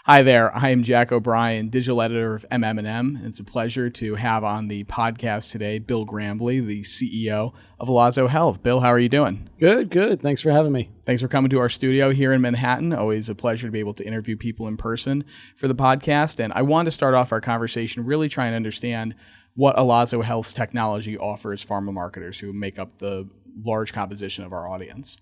Hi there, I am Jack O'Brien, digital editor of MM+M. It's a pleasure to have on the podcast today Bill Grambley, the CEO of Allazo Health. Bill, how are you doing? Good. Thanks for having me. Thanks for coming to our studio here in Manhattan. Always a pleasure to be able to interview people in person for the podcast. And I wanted to start off our conversation really trying to understand what Allazo Health's technology offers pharma marketers who make up the large composition of our audience.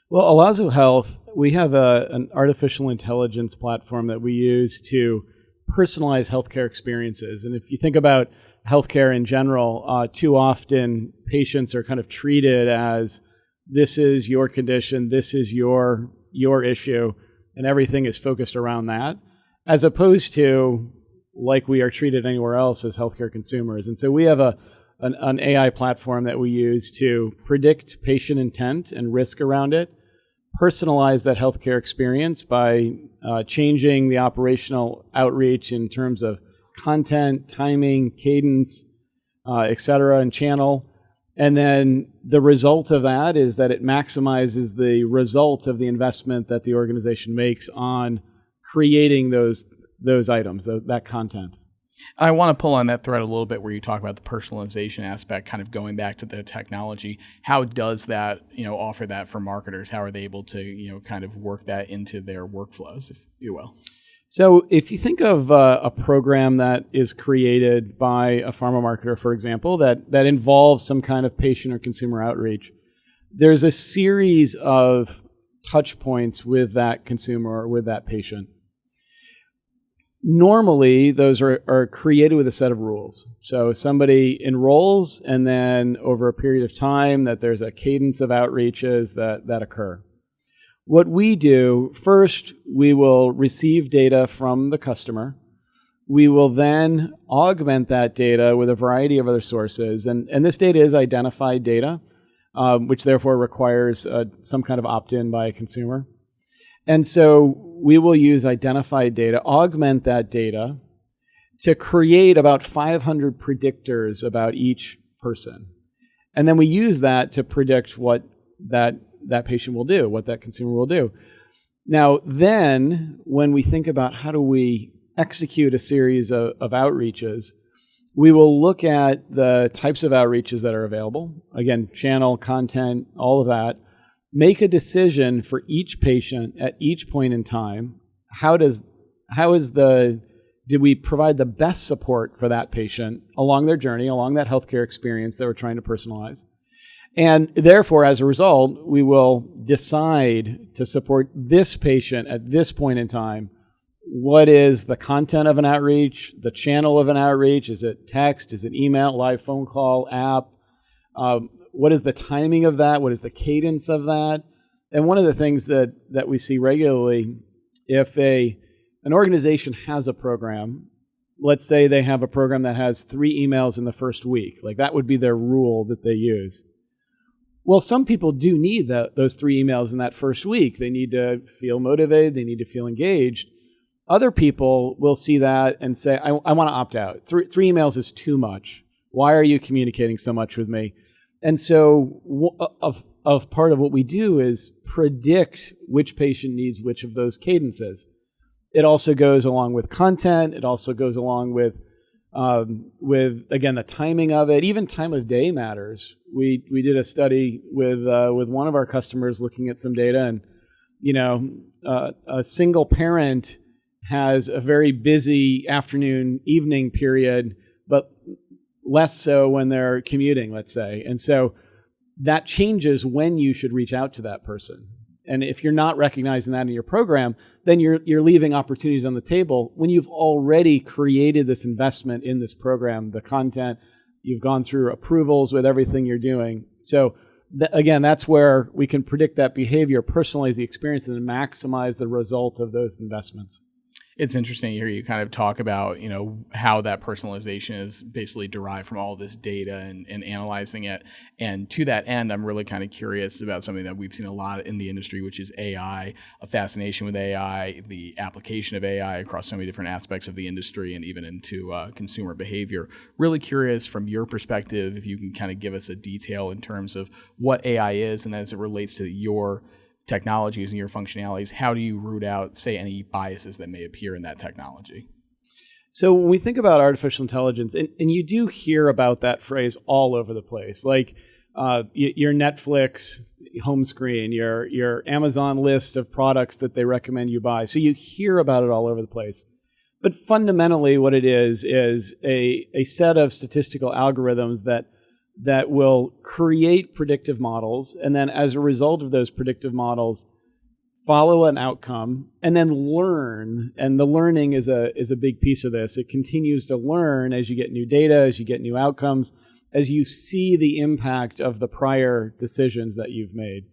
Well, Allazo Health, we have an artificial intelligence platform that we use to personalize healthcare experiences. And if you think about healthcare in general, too often patients are kind of treated as this is your condition, this is your issue, and everything is focused around that, as opposed to like we are treated anywhere else as healthcare consumers. And so we have an AI platform that we use to predict patient intent and risk around it, personalize that healthcare experience by changing the operational outreach in terms of content, timing, cadence, et cetera, and channel. And then the result of that is that it maximizes the result of the investment that the organization makes on creating those items, that content. I want to pull on that thread a little bit where you talk about the personalization aspect, kind of going back to the technology. How does that, offer that for marketers? How are they able to, kind of work that into their workflows, if you will? So if you think of a program that is created by a pharma marketer, for example, that involves some kind of patient or consumer outreach, there's a series of touch points with that consumer or with that patient. Normally, those are created with a set of rules. So somebody enrolls, and then over a period of time that there's a cadence of outreaches that occur. What we do, first, we will receive data from the customer. We will then augment that data with a variety of other sources. And this data is identified data, which therefore requires some kind of opt-in by a consumer. And so we will use identified data, augment that data to create about 500 predictors about each person. And then we use that to predict what that patient will do, what that consumer will do. Now, then, when we think about how do we execute a series of outreaches, we will look at the types of outreaches that are available. Again, channel, content, all of that. Make a decision for each patient at each point in time. Do we provide the best support for that patient along their journey, along that healthcare experience that we're trying to personalize? And therefore, as a result, we will decide to support this patient at this point in time. What is the content of an outreach, the channel of an outreach? Is it text? Is it email, live phone call, app? What is the timing of that? What is the cadence of that? And one of the things that we see regularly, if an organization has a program, let's say they have a program that has 3 emails in the first week, like that would be their rule that they use. Well, some people do need those 3 emails in that first week. They need to feel motivated. They need to feel engaged. Other people will see that and say, I want to opt out. 3 emails is too much. Why are you communicating so much with me? And so of part of what we do is predict which patient needs which of those cadences. It also goes along with content. It also goes along with again, the timing of it. Even time of day matters. We did a study with one of our customers looking at some data, and a single parent has a very busy afternoon, evening period, but less so when they're commuting, let's say. And so that changes when you should reach out to that person. And if you're not recognizing that in your program, then you're leaving opportunities on the table when you've already created this investment in this program, the content, you've gone through approvals with everything you're doing. So again, that's where we can predict that behavior, personalize the experience, and then maximize the result of those investments. It's interesting to hear you kind of talk about, how that personalization is basically derived from all this data and analyzing it. And to that end, I'm really kind of curious about something that we've seen a lot in the industry, which is AI, a fascination with AI, the application of AI across so many different aspects of the industry and even into consumer behavior. Really curious from your perspective, if you can kind of give us a detail in terms of what AI is and as it relates to your technologies and your functionalities, how do you root out, say, any biases that may appear in that technology? So when we think about artificial intelligence, and you do hear about that phrase all over the place, like your Netflix home screen, your Amazon list of products that they recommend you buy. So you hear about it all over the place. But fundamentally what it is a set of statistical algorithms that will create predictive models, and then as a result of those predictive models, follow an outcome, and then learn. And the learning is a big piece of this. It continues to learn as you get new data, as you get new outcomes, as you see the impact of the prior decisions that you've made.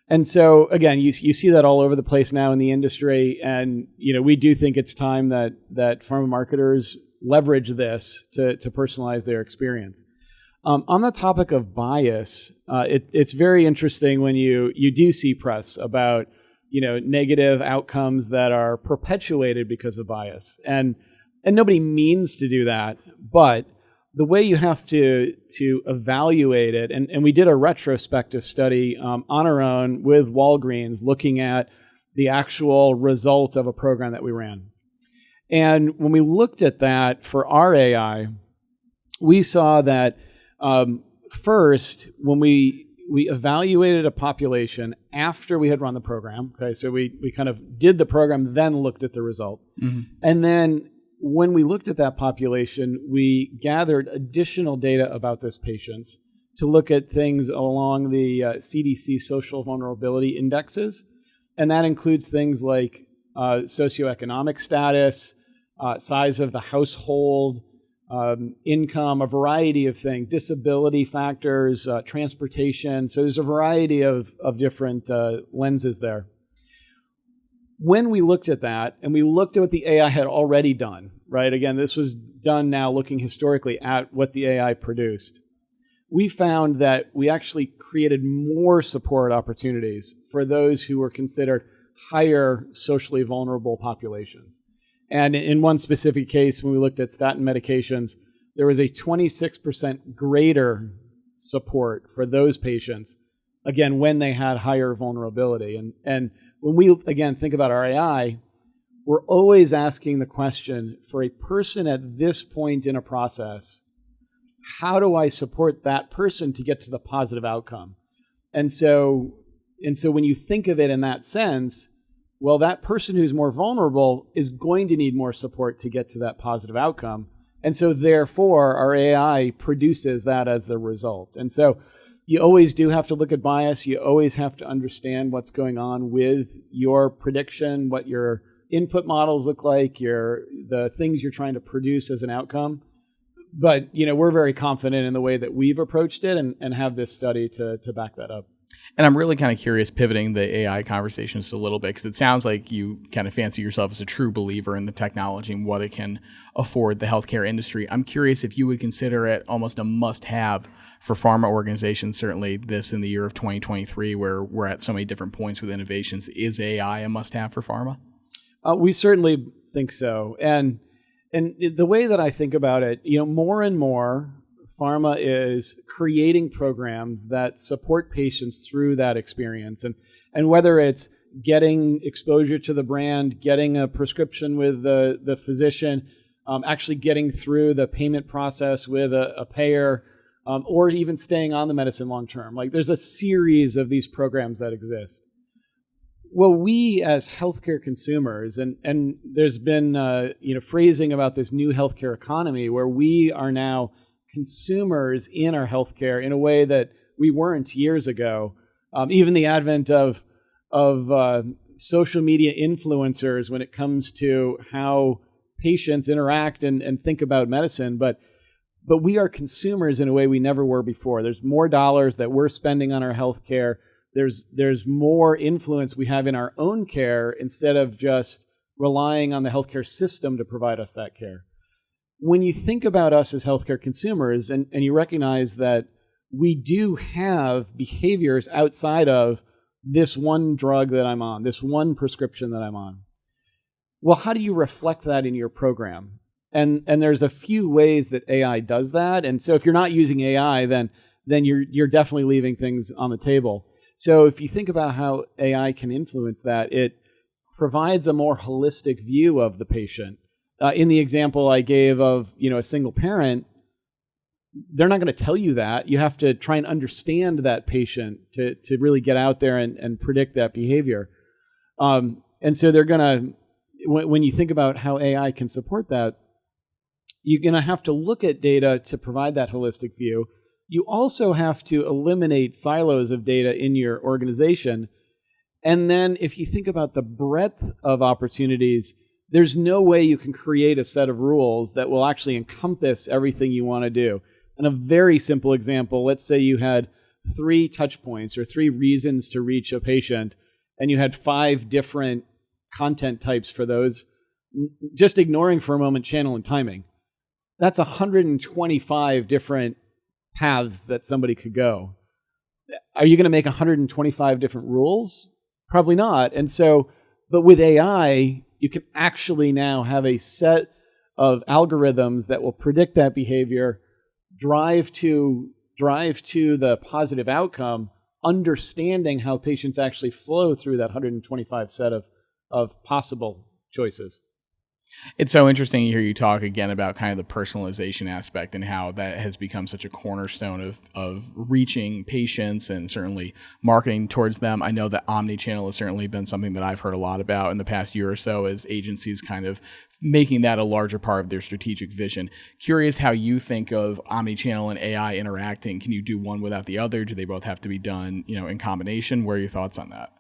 And so, again, you see that all over the place now in the industry. And we do think it's time that pharma marketers leverage this to personalize their experience. On the topic of bias, it's very interesting when you do see press about negative outcomes that are perpetuated because of bias. And nobody means to do that, but the way you have to evaluate it, and we did a retrospective study on our own with Walgreens looking at the actual result of a program that we ran. And when we looked at that for our AI, we saw that first, when we evaluated a population after we had run the program, okay, so we kind of did the program, then looked at the result. Mm-hmm. And then when we looked at that population, we gathered additional data about those patients to look at things along the CDC social vulnerability indexes. And that includes things like socioeconomic status, size of the household, income, a variety of things, disability factors, transportation. So there's a variety of different lenses there. When we looked at that, and we looked at what the AI had already done, right? Again, this was done now looking historically at what the AI produced. We found that we actually created more support opportunities for those who were considered higher socially vulnerable populations. And in one specific case, when we looked at statin medications, there was a 26% greater support for those patients, again, when they had higher vulnerability. And when we, again, think about our AI, we're always asking the question, for a person at this point in a process, how do I support that person to get to the positive outcome? And so when you think of it in that sense, well, that person who's more vulnerable is going to need more support to get to that positive outcome. And so therefore, our AI produces that as the result. And so you always do have to look at bias. You always have to understand what's going on with your prediction, what your input models look like, the things you're trying to produce as an outcome. But we're very confident in the way that we've approached it and have this study to back that up. And I'm really kind of curious, pivoting the AI conversation just a little bit, because it sounds like you kind of fancy yourself as a true believer in the technology and what it can afford the healthcare industry. I'm curious if you would consider it almost a must-have for pharma organizations, certainly this in the year of 2023, where we're at so many different points with innovations. Is AI a must-have for pharma? We certainly think so. And the way that I think about it, more and more, pharma is creating programs that support patients through that experience. And whether it's getting exposure to the brand, getting a prescription with the physician, actually getting through the payment process with a payer, or even staying on the medicine long term. Like, there's a series of these programs that exist. Well, we as healthcare consumers, and there's been phrasing about this new healthcare economy where we are now consumers in our healthcare in a way that we weren't years ago. Even the advent of social media influencers when it comes to how patients interact and think about medicine, but we are consumers in a way we never were before. There's more dollars that we're spending on our healthcare. There's more influence we have in our own care instead of just relying on the healthcare system to provide us that care. When you think about us as healthcare consumers and you recognize that we do have behaviors outside of this one drug that I'm on, this one prescription that I'm on, well, how do you reflect that in your program? And there's a few ways that AI does that. And so if you're not using AI, then you're definitely leaving things on the table. So if you think about how AI can influence that, it provides a more holistic view of the patient. In the example I gave of, a single parent, they're not going to tell you that. You have to try and understand that patient to really get out there and predict that behavior. And so they're going to, when you think about how AI can support that, you're going to have to look at data to provide that holistic view. You also have to eliminate silos of data in your organization. And then if you think about the breadth of opportunities, there's no way you can create a set of rules that will actually encompass everything you want to do. And a very simple example, let's say you had 3 touch points or 3 reasons to reach a patient, and you had 5 different content types for those, just ignoring for a moment channel and timing. That's 125 different paths that somebody could go. Are you going to make 125 different rules? Probably not. And so, but with AI, you can actually now have a set of algorithms that will predict that behavior, drive to the positive outcome, understanding how patients actually flow through that 125 set of possible choices. It's so interesting to hear you talk again about kind of the personalization aspect and how that has become such a cornerstone of reaching patients and certainly marketing towards them. I know that omnichannel has certainly been something that I've heard a lot about in the past year or so as agencies kind of making that a larger part of their strategic vision. Curious how you think of omnichannel and AI interacting. Can you do one without the other? Do they both have to be done, in combination? What are your thoughts on that?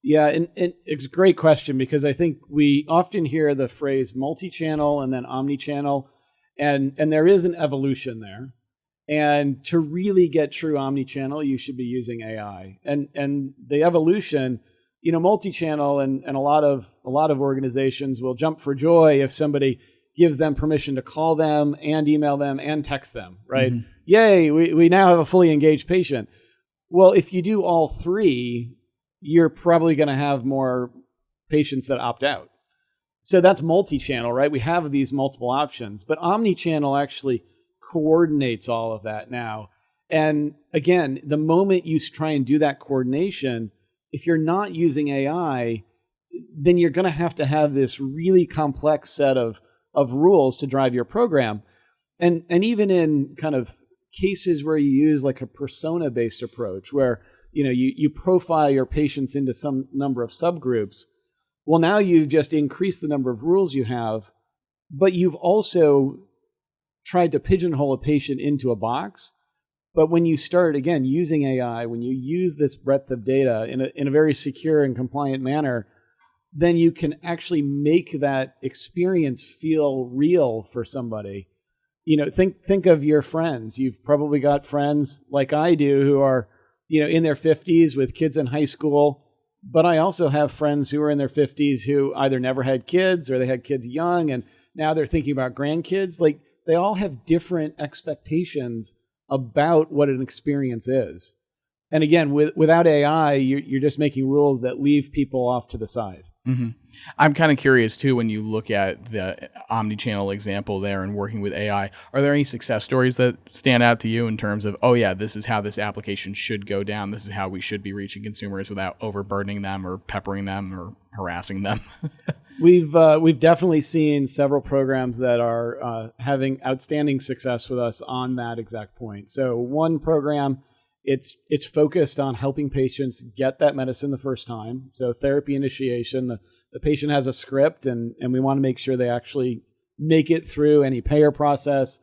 Yeah, and it's a great question because I think we often hear the phrase multi-channel and then omni-channel, and there is an evolution there. And to really get true omni-channel, you should be using AI. And the evolution, multi-channel and a lot of organizations will jump for joy if somebody gives them permission to call them and email them and text them, right? Mm-hmm. Yay, we now have a fully engaged patient. Well, if you do all 3, you're probably going to have more patients that opt out. So that's multi-channel, right? We have these multiple options, but omni-channel actually coordinates all of that now. And again, the moment you try and do that coordination, if you're not using AI, then you're going to have this really complex set of rules to drive your program. And even in kind of cases where you use like a persona-based approach, where you profile your patients into some number of subgroups. Well, now you've just increased the number of rules you have, but you've also tried to pigeonhole a patient into a box. But when you start, again, using AI, when you use this breadth of data in a very secure and compliant manner, then you can actually make that experience feel real for somebody. Think of your friends. You've probably got friends like I do who are in their 50s with kids in high school. But I also have friends who are in their 50s who either never had kids or they had kids young and now they're thinking about grandkids. Like, they all have different expectations about what an experience is. And again, without AI, you're just making rules that leave people off to the side. Mm-hmm. I'm kind of curious, too, when you look at the omnichannel example there and working with AI, are there any success stories that stand out to you in terms of, oh, yeah, this is how this application should go down. This is how we should be reaching consumers without overburdening them or peppering them or harassing them? We've definitely seen several programs that are having outstanding success with us on that exact point. So one program, it's focused on helping patients get that medicine the first time. So therapy initiation, the patient has a script and we want to make sure they actually make it through any payer process,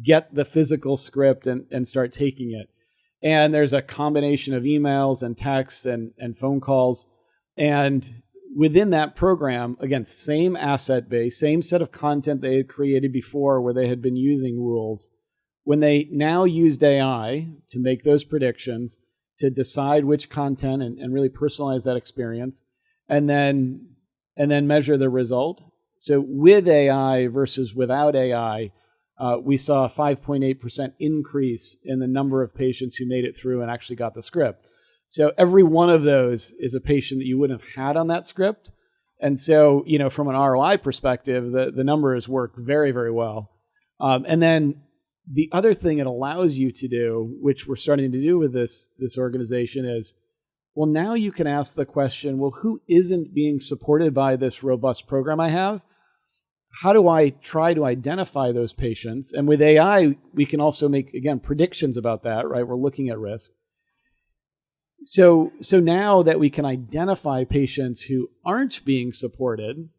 get the physical script and start taking it. And there's a combination of emails and texts and phone calls. And within that program, again, same asset base, same set of content they had created before where they had been using rules. When they now used AI to make those predictions, to decide which content and really personalize that experience, and then measure the result. So with AI versus without AI, we saw a 5.8% increase in the number of patients who made it through and actually got the script. So every one of those is a patient that you wouldn't have had on that script. And so, from an ROI perspective, the numbers work very, very well. And then the other thing it allows you to do, which we're starting to do with this organization, is Well, now you can ask the question, well, who isn't being supported by this robust program I have? How do I try to identify those patients? And with AI, we can also make, again, predictions about that, right? We're looking at risk. So now that we can identify patients who aren't being supported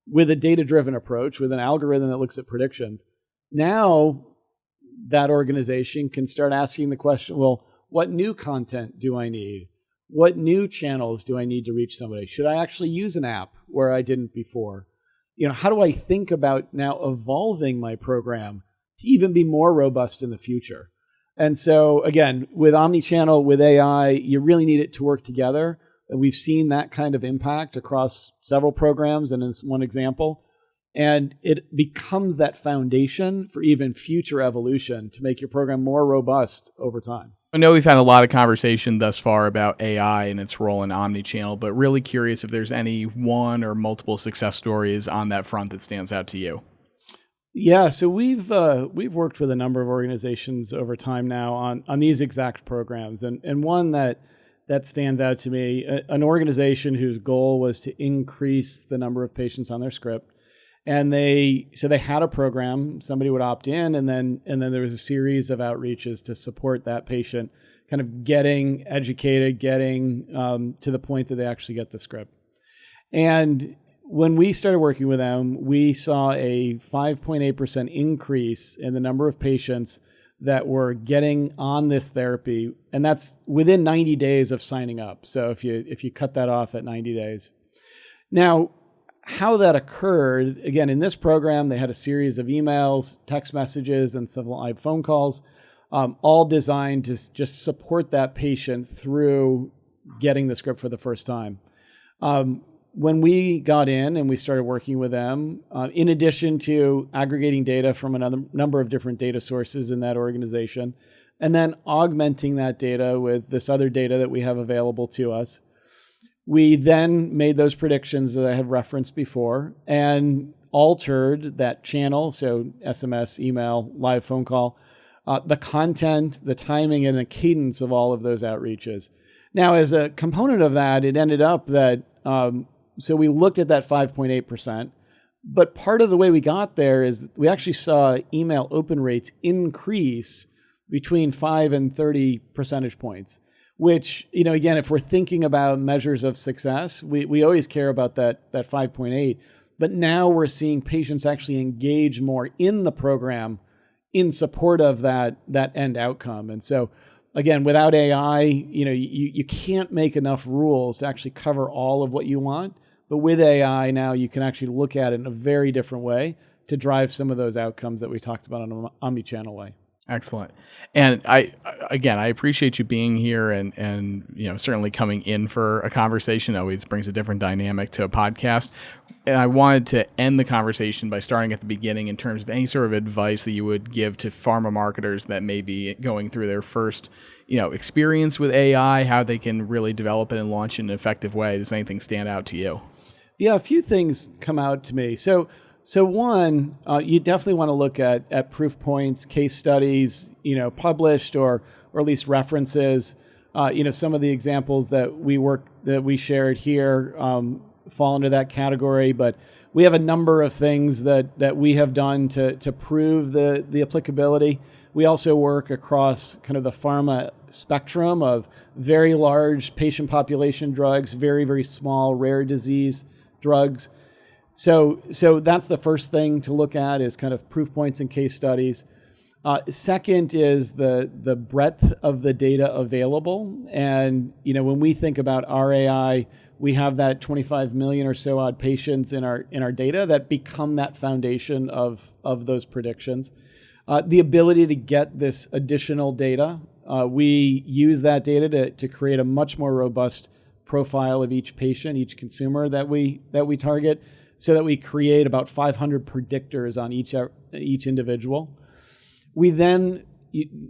with a data-driven approach, with an algorithm that looks at predictions, now that organization can start asking the question, well, what new content do I need? What new channels do I need to reach somebody? Should I actually use an app where I didn't before? How do I think about now evolving my program to even be more robust in the future? And so, again, with omnichannel, with AI, you really need it to work together. And we've seen that kind of impact across several programs, and it's one example. And it becomes that foundation for even future evolution to make your program more robust over time. I know we've had a lot of conversation thus far about AI and its role in omnichannel, but really curious if there's any one or multiple success stories on that front that stands out to you. Yeah, so we've worked with a number of organizations over time now on these exact programs, and one that stands out to me, an organization whose goal was to increase the number of patients on their script, and they had a program. Somebody would opt in, and then there was a series of outreaches to support that patient, kind of getting educated, getting to the point that they actually get the script. And when we started working with them, we saw a 5.8% increase in the number of patients that were getting on this therapy, and that's within 90 days of signing up. So if you cut that off at 90 days. Now, how that occurred, again, in this program, they had a series of emails, text messages, and some live phone calls, all designed to just support that patient through getting the script for the first time. When we got in and we started working with them, in addition to aggregating data from another number of different data sources in that organization, and then augmenting that data with this other data that we have available to us, we then made those predictions that I had referenced before and altered that channel, so SMS, email, live phone call, the content, the timing, and the cadence of all of those outreaches. Now, as a component of that, it ended up that so we looked at that 5.8%, but part of the way we got there is we actually saw email open rates increase between 5 and 30 percentage points, which, again, if we're thinking about measures of success, we always care about that 5.8, but now we're seeing patients actually engage more in the program in support of that end outcome. And so, again, without AI, you can't make enough rules to actually cover all of what you want. But with AI now, you can actually look at it in a very different way to drive some of those outcomes that we talked about in an omnichannel way. Excellent. And I appreciate you being here and certainly coming in for a conversation. Always brings a different dynamic to a podcast. And I wanted to end the conversation by starting at the beginning in terms of any sort of advice that you would give to pharma marketers that may be going through their first, experience with AI, how they can really develop it and launch it in an effective way. Does anything stand out to you? Yeah, a few things come out to me. So one, you definitely want to look at proof points, case studies, published or at least references. Some of the examples that we shared here fall into that category, but we have a number of things that we have done to prove the applicability. We also work across kind of the pharma spectrum of very large patient population drugs, very, very small rare disease drugs. So that's the first thing to look at is kind of proof points and case studies. Second is the breadth of the data available. And, when we think about our AI, we have that 25 million or so odd patients in our data that become that foundation of those predictions. The ability to get this additional data, we use that data to create a much more robust profile of each patient, each consumer that we target, so that we create about 500 predictors on each individual. We then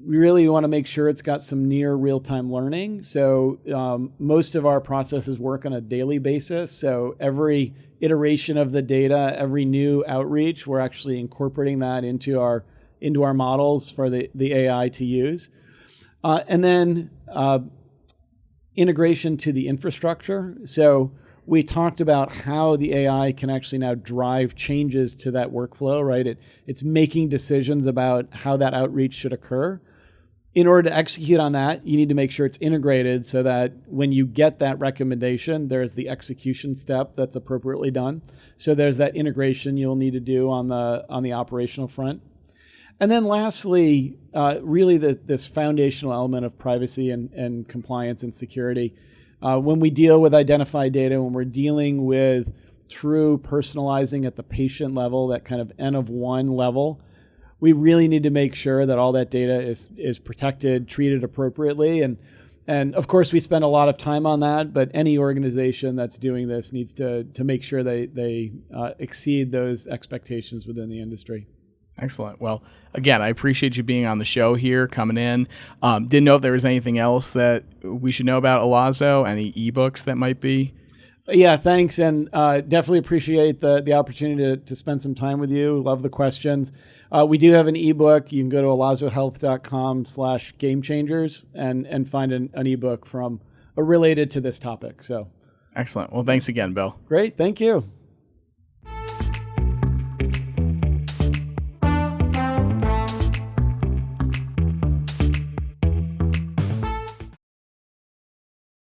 really want to make sure it's got some near real-time learning. So most of our processes work on a daily basis. So every iteration of the data, every new outreach, we're actually incorporating that into our models for the AI to use. And then integration to the infrastructure. So we talked about how the AI can actually now drive changes to that workflow, right? It's making decisions about how that outreach should occur. In order to execute on that, you need to make sure it's integrated so that when you get that recommendation, there's the execution step that's appropriately done. So there's that integration you'll need to do on the operational front. And then lastly, really this foundational element of privacy and compliance and security. When we deal with identified data, when we're dealing with true personalizing at the patient level, that kind of N of one level, we really need to make sure that all that data is protected, treated appropriately. And of course, we spend a lot of time on that, but any organization that's doing this needs to make sure they exceed those expectations within the industry. Excellent. Well, again, I appreciate you being on the show here, coming in. Didn't know if there was anything else that we should know about Allazo, any ebooks that might be. Yeah, thanks. And definitely appreciate the opportunity to spend some time with you. Love the questions. We do have an ebook. You can go to allazohealth.com/gamechangers and find an ebook related to this topic. So excellent. Well, thanks again, Bill. Great. Thank you.